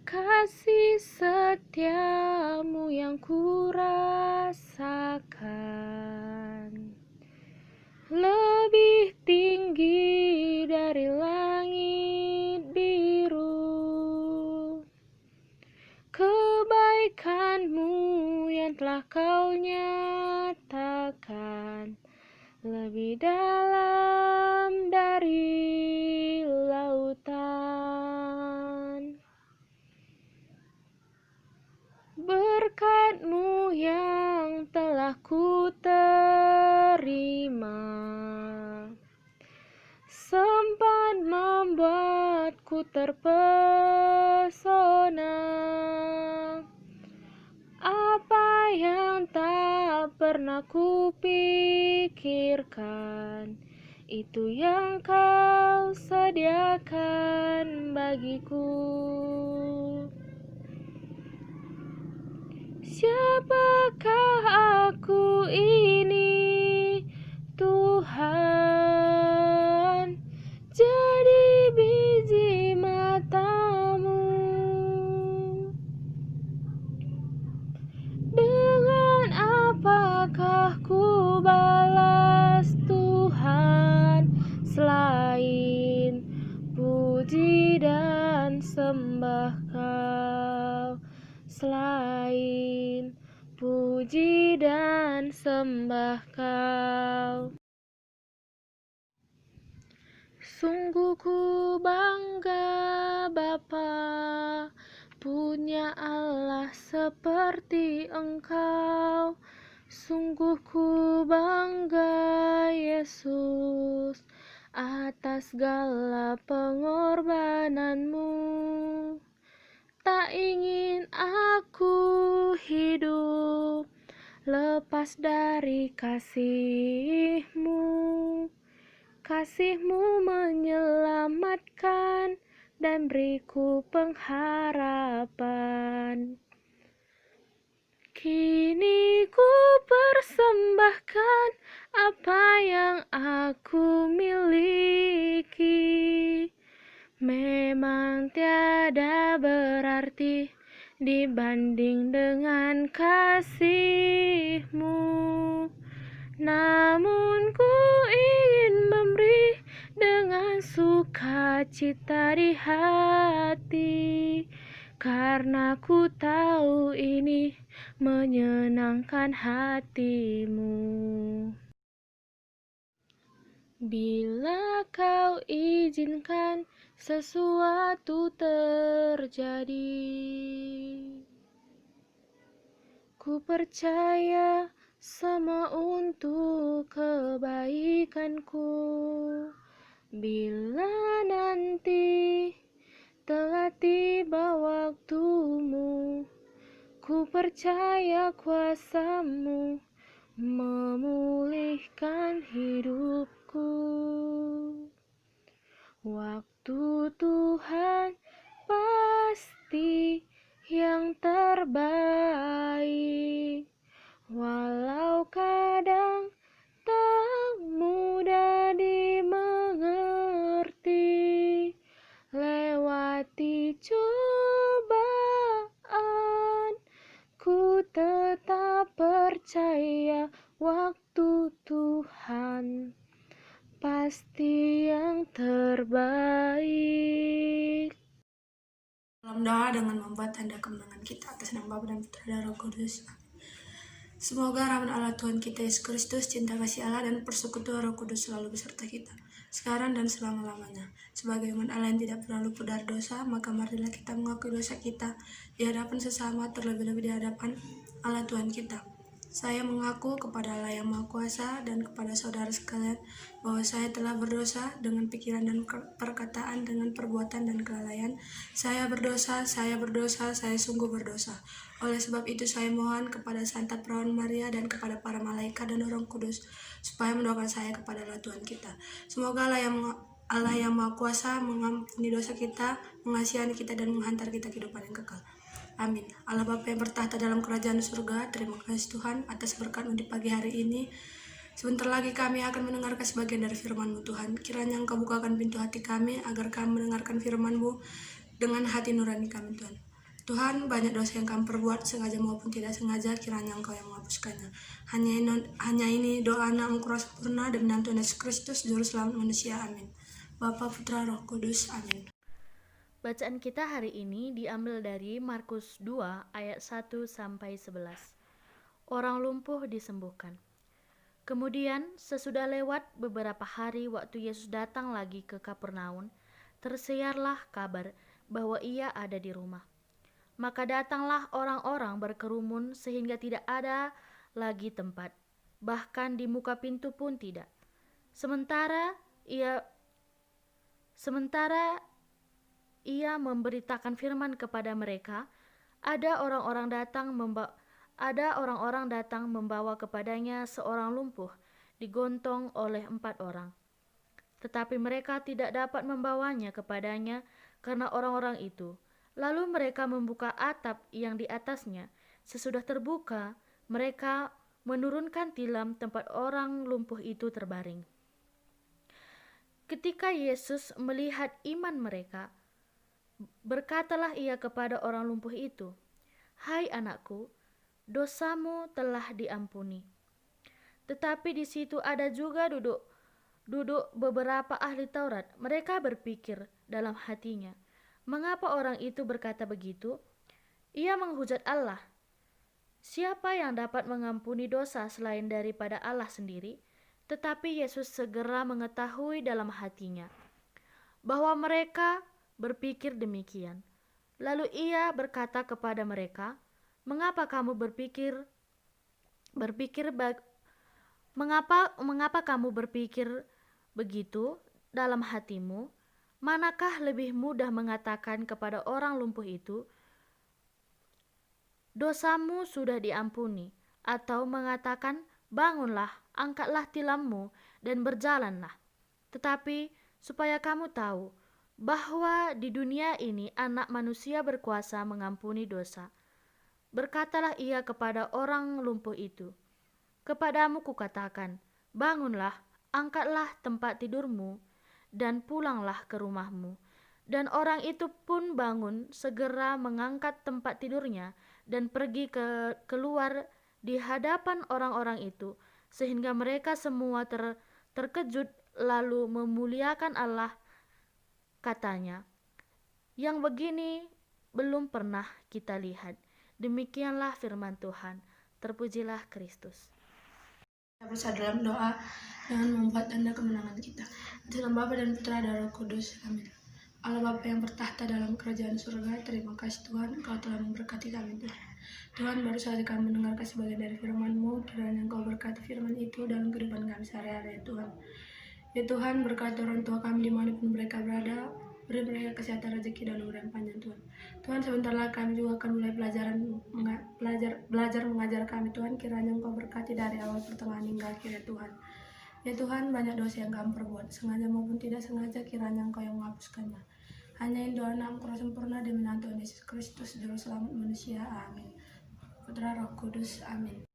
Kasih setiamu yang kurasakan lebih tinggi dari langit biru. Kebaikanmu yang telah kau nyatakan lebih dalam dari lautan. Berkat-Mu yang telah ku terima sempat membuatku terpesona. Apa yang tak pernah ku pikirkan, itu yang Kau sediakan bagiku. Siapakah aku ini, Tuhan? Jadi biji mata-Mu. Dengan apakah ku balas Tuhan, selain puji dan sembah Kau, selain puji dan sembah Kau. Sungguh ku bangga Bapa, punya Allah seperti Engkau. Sungguh ku bangga Yesus atas segala pengorbanan-Mu. Tak ingin aku hidup lepas dari kasih-Mu. Kasih-Mu menyelamatkan dan beriku pengharapan. Kini ku persembahkan apa yang aku miliki. Memang tiada berarti dibanding dengan kasih-Mu. Namun ku ingin memberi dengan sukacita di hati, karena ku tahu ini menyenangkan hati-Mu. Bila Kau izinkan sesuatu terjadi, ku percaya semua untuk kebaikanku. Bila nanti telah tiba waktu-Mu, ku percaya kuasa-Mu memulihkan hidupku. Waktu Tuhan pasti yang terbaik, walau kadang tak mudah dimengerti. Lewati cobaan, ku tetap percaya waktu Tuhan pasti yang terbaik. Dalam doa dengan membuat tanda kemenangan kita atas nama Bapa dan Putra dan Roh Kudus. Semoga rahmat Allah Tuhan kita Yesus Kristus, cinta kasih Allah dan persekutuan Roh Kudus selalu beserta kita, sekarang dan selama-lamanya. Sebagai umat Allah yang tidak pernah luput dari dosa, maka marilah kita mengakui dosa kita di hadapan sesama, terlebih-lebih di hadapan Allah Tuhan kita. Saya mengaku kepada Allah yang Maha Kuasa dan kepada saudara sekalian bahwa saya telah berdosa dengan pikiran dan perkataan, dengan perbuatan dan kelalaian. Saya berdosa, saya sungguh berdosa. Oleh sebab itu saya mohon kepada Santa Perawan Maria dan kepada para malaikat dan orang kudus supaya mendoakan saya kepada Allah Tuhan kita. Semoga Allah yang Maha Kuasa mengampuni dosa kita, mengasihani kita dan menghantar kita kehidupan yang kekal. Amin. Allah Bapa yang bertahta dalam kerajaan surga, terima kasih Tuhan atas berkat-Mu di pagi hari ini. Sebentar lagi kami akan mendengarkan sebagian dari firman-Mu Tuhan. Kiranya Engkau bukakan pintu hati kami agar kami mendengarkan firman-Mu dengan hati nurani kami Tuhan. Tuhan, banyak dosa yang kami perbuat, sengaja maupun tidak sengaja, kiranya Engkau yang menghapuskannya. Hanya ini doa anak-Mu kurang sempurna demi Tuhan Yesus Kristus, Juru Selamat manusia. Amin. Bapa, Putra, Roh Kudus. Amin. Bacaan kita hari ini diambil dari Markus 2 ayat 1-11. Orang lumpuh disembuhkan. Kemudian sesudah lewat beberapa hari waktu Yesus datang lagi ke Kapernaum, tersiarlah kabar bahwa ia ada di rumah. Maka datanglah orang-orang berkerumun sehingga tidak ada lagi tempat, bahkan di muka pintu pun tidak. Sementara ia memberitakan firman kepada mereka, ada orang-orang datang membawa kepadanya seorang lumpuh digontong oleh 4 orang. Tetapi mereka tidak dapat membawanya kepadanya karena orang-orang itu. Lalu mereka membuka atap yang di atasnya. Sesudah terbuka, mereka menurunkan tilam tempat orang lumpuh itu terbaring. Ketika Yesus melihat iman mereka, berkatalah ia kepada orang lumpuh itu, "Hai anakku, dosamu telah diampuni." Tetapi di situ ada juga duduk beberapa ahli Taurat. Mereka berpikir dalam hatinya, mengapa orang itu berkata begitu? Ia menghujat Allah. Siapa yang dapat mengampuni dosa selain daripada Allah sendiri? Tetapi Yesus segera mengetahui dalam hatinya bahwa mereka berpikir demikian. Lalu ia berkata kepada mereka, mengapa kamu berpikir begitu dalam hatimu? Manakah lebih mudah mengatakan kepada orang lumpuh itu, dosamu sudah diampuni, atau mengatakan, bangunlah, angkatlah tilammu dan berjalanlah. Tetapi supaya kamu tahu bahwa di dunia ini anak manusia berkuasa mengampuni dosa. Berkatalah ia kepada orang lumpuh itu, kepadamu kukatakan, bangunlah, angkatlah tempat tidurmu, dan pulanglah ke rumahmu. Dan orang itu pun bangun, segera mengangkat tempat tidurnya, dan pergi keluar di hadapan orang-orang itu, sehingga mereka semua terkejut lalu memuliakan Allah. Katanya, yang begini belum pernah kita lihat. Demikianlah firman Tuhan. Terpujilah Kristus. Kita bersatu dalam doa dengan membuat tanda kemenangan kita. Dalam Bapa dan Putra dan Roh Kudus. Amin. Allah Bapa yang bertahta dalam kerajaan surga, terima kasih Tuhan, Engkau telah memberkati kami Tuhan. Tuhan, baru saja kami mendengarkan sebagian dari firman-Mu, kiranya Engkau berkati firman itu dalam kehidupan kami sehari-hari Tuhan. Ya Tuhan, berkati orang tua kami dimanapun mereka berada, beri mereka kesehatan, rezeki, dan umur yang panjang Tuhan. Tuhan, sebentar lagi kami juga akan mulai belajar mengajar kami Tuhan, kiranya Engkau berkati dari awal pertengahan hingga akhir ya Tuhan. Ya Tuhan, banyak dosa yang kami perbuat, sengaja maupun tidak sengaja, kiranya Engkau yang menghapuskannya. Hanya ini doa anak kurang sempurna demi Tuhan Yesus Kristus, Juru Selamat manusia. Amin. Putra, Roh Kudus. Amin.